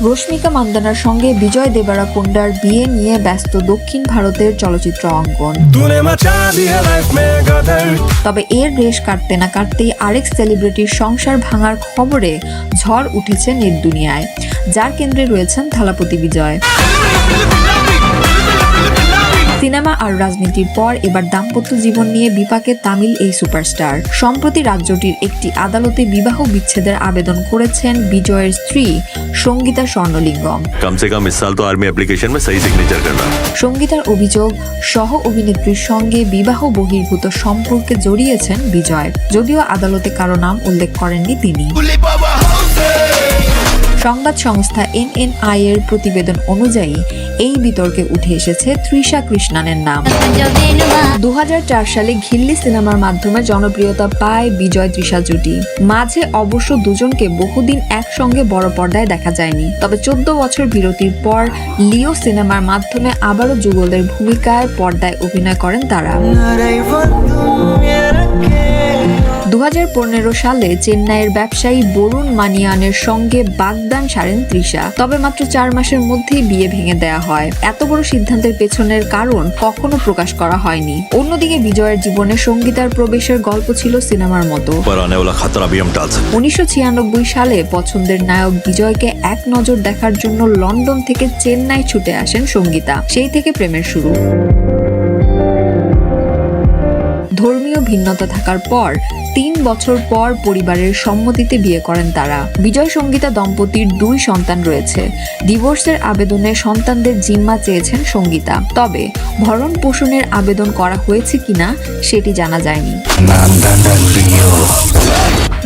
রশ্মিকা মান্দানার সঙ্গে বিজয় দেবরাকোন্ডার বিয়ে নিয়ে ব্যস্ত দক্ষিণ ভারতের চলচ্চিত্র অঙ্গন। তবে এর রেশ কাটতে না কাটতেই আরেক সেলিব্রিটির সংসার ভাঙার খবরে ঝড় উঠেছে নেট দুনিয়ায়, যার কেন্দ্রে রয়েছেন থালাপতি বিজয়। সিনেমা আর রাজনীতির পর এবার দাম্পত্য জীবন নিয়ে বিপাকে তামিল এই সুপারস্টার। সম্প্রতি রাজ্যটির একটি আদালতে বিবাহ বিচ্ছেদের আবেদন করেছেন বিজয়ের স্ত্রী সঙ্গীতা স্বর্ণলিঙ্গম। সঙ্গীতার অভিযোগ, সহ অভিনেত্রীর সঙ্গে বিবাহ বহির্ভূত সম্পর্কে জড়িয়েছেন বিজয়, যদিও আদালতে কারো নাম উল্লেখ করেননি তিনি। সংবাদ সংস্থা NNI এর প্রতিবেদন অনুযায়ী এই বিতর্কে উঠে এসেছে তৃষা কৃষ্ণানের নাম। 2004 সালে ঘিল্লি সিনেমার মাধ্যমে জনপ্রিয়তা পায় বিজয় তৃষা জুটি। মাঝে অবশ্য দুজনকে বহুদিন একসঙ্গে বড় পর্দায় দেখা যায়নি। তবে 14 বছর বিরতির পর লিও সিনেমার মাধ্যমে আবারও যুগলের ভূমিকায় পর্দায় অভিনয় করেন তারা। 2015 সালে চেন্নাইয়ের ব্যবসায়ী বরুণ মানিয়ানের সঙ্গে বাগদান সারেন তৃষা। তবে মাত্র 4 মাসের মধ্যেই বিয়ে ভেঙে দেয়া হয়। এত বড় সিদ্ধান্তের পেছনের কারণ কখনো প্রকাশ করা হয়নি। অন্যদিকে বিজয়ের জীবনে সঙ্গীতার প্রবেশের গল্প ছিল সিনেমার মতো। 1996 সালে পছন্দের নায়ক বিজয়কে এক নজর দেখার জন্য লন্ডন থেকে চেন্নাই ছুটে আসেন সঙ্গীতা। সেই থেকে প্রেমের শুরু। ধর্মীয় ভিন্নতা থাকার পর 3 বছর পর পরিবারের সম্মতিতে বিয়ে করেন তারা। বিজয় সঙ্গীতা দম্পতির 2 সন্তান রয়েছে। ডিভোর্সের আবেদনে সন্তানদের জিম্মা চেয়েছেন সঙ্গীতা। তবে ভরণ পোষণের আবেদন করা হয়েছে কিনা সেটি জানা যায়নি।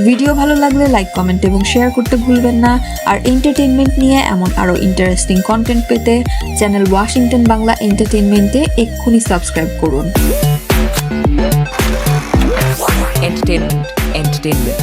ভিডিও ভালো লাগলে লাইক, কমেন্ট এবং শেয়ার করতে ভুলবেন না। আর এন্টারটেইনমেন্ট নিয়ে এমন আরো ইন্টারেস্টিং কন্টেন্ট পেতে চ্যানেল ওয়াশিংটন বাংলা এন্টারটেইনমেন্টে এক্ষুনি সাবস্ক্রাইব করুন। Entertainment.